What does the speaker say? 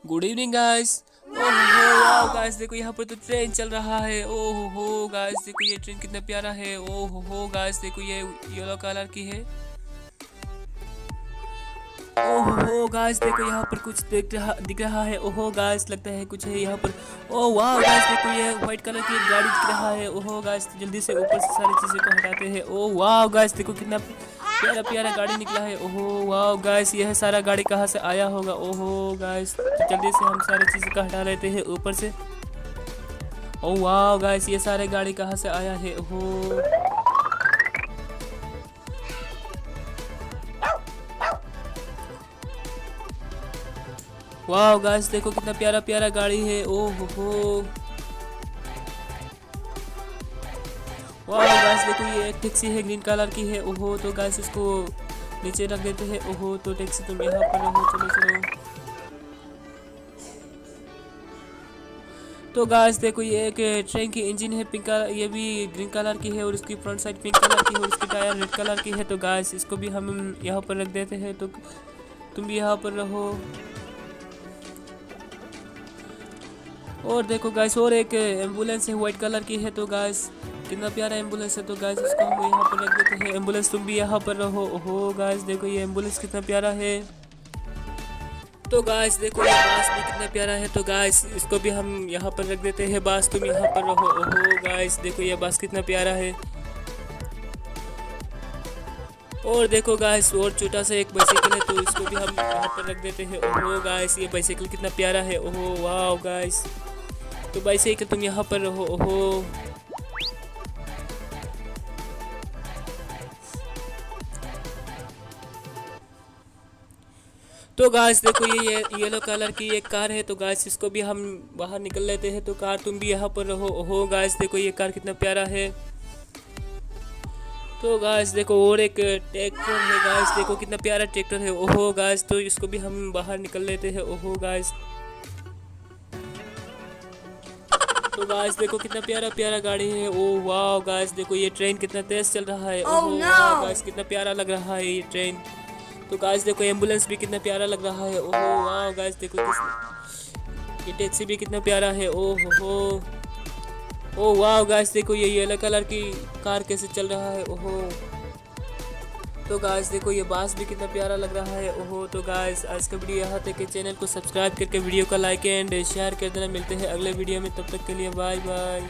Good evening guys. ओहो wow guys, देखो यहाँ पर तो ट्रेन चल रहा है। ओहो हो गाइस, देखो ये ट्रेन कितना प्यारा है। ओहो हो गाइस, देखो ये येलो कलर की है। ओहो हो गाइस, देखो यहाँ पर कुछ दिख रहा है। ओहो गाइस, लगता है कुछ है यहाँ पर। ओह वाह गाइस, देखो ये व्हाइट कलर की एक गाड़ी दिख रहा है। ओहो गाइस, जल्दी से ऊपर से सारी चीज़ें को हटाते हैं। ओह वाह गाइस, देखो कितना प्यारा प्यारा गाड़ी निकला है। ओहो वाह गाइस, यह सारा गाड़ी कहाँ से आया होगा। ओहो गाइस, तो जल्दी से हम सारी चीज़ें को हटा लेते हैं ऊपर से। ओह वाह गाइस, ये सारे गाड़ी कहाँ से आया है। ओहो वाह गाइस, देखो कितना प्यारा प्यारा गाड़ी है। ओहो हो वाह गाइस, देखो ये एक टैक्सी है, ग्रीन कलर की है। ओहो तो गाइस इसको नीचे रख देते हैं। ओहो तो टैक्सी तुम यहाँ पर रहो, चलो चलो। तो गाइस देखो ये एक ट्रेन की इंजन है, पिंक कलर, ये भी ग्रीन कलर की है और इसकी फ्रंट साइड पिंक कलर की है और इसकी टायर रेड कलर की है। तो गाइस इसको भी हम यहाँ पर रख देते हैं। तो तुम भी यहाँ पर रहो। और देखो गाइस और एक एम्बुलेंस है, व्हाइट कलर की है। तो गाइस कितना प्यारा एम्बुलेंस है। तो गाइस इसको हम यहाँ पर रख देते हैं। एम्बुलेंस तुम भी यहाँ पर रहो। ओहो गाइस, देखो ये एम्बुलेंस कितना प्यारा है। तो गाइस देखो ये बास भी कितना प्यारा है। तो गाइस इसको भी हम यहाँ पर रख देते हैं। बास तुम यहाँ पर रहो। ओहो गाइस, देखो ये बास कितना प्यारा है। और देखो गाइस और छोटा सा एक बाइसाइकिल है, तो इसको भी हम यहाँ पर रख देते हैं। ओहो गाइस, ये बाइसाइकिल कितना प्यारा है। ओहो वाह गाइस, तो बाइसाइकिल तुम यहाँ पर रहो। ओहो तो गाइस देखो ये येलो कलर की एक कार है। तो गाइस इसको भी हम बाहर निकल लेते हैं। तो कार तुम भी यहाँ पर रहो। ओहो गाइस, देखो ये कार कितना प्यारा है। तो गाइस देखो और एक ट्रैक्टर है। गाइस देखो कितना प्यारा ट्रैक्टर है। ओहो गाइस, तो इसको भी हम बाहर निकल लेते हैं। ओहो गाइस, तो गाइस देखो कितना प्यारा प्यारा गाड़ी है। ओह वाह गाइस, देखो ये ट्रेन कितना तेज चल रहा है। ओहो वाह गाइस, कितना प्यारा लग रहा है ये ट्रेन। तो गाइस देखो एम्बुलेंस भी कितना प्यारा लग रहा है। ओहो वाह गाइस, देखो ये टैक्सी भी कितना प्यारा है। ओहो हो ओह वाह गाइस, देखो ये येलो कलर की कार कैसे चल रहा है। ओहो तो गाइस देखो ये बास भी कितना प्यारा लग रहा है। ओहो तो गाइस आज का वीडियो यहाँ तक है। चैनल को सब्सक्राइब करके वीडियो को लाइक एंड शेयर कर देना। मिलते हैं अगले वीडियो में, तब तक के लिए बाय बाय।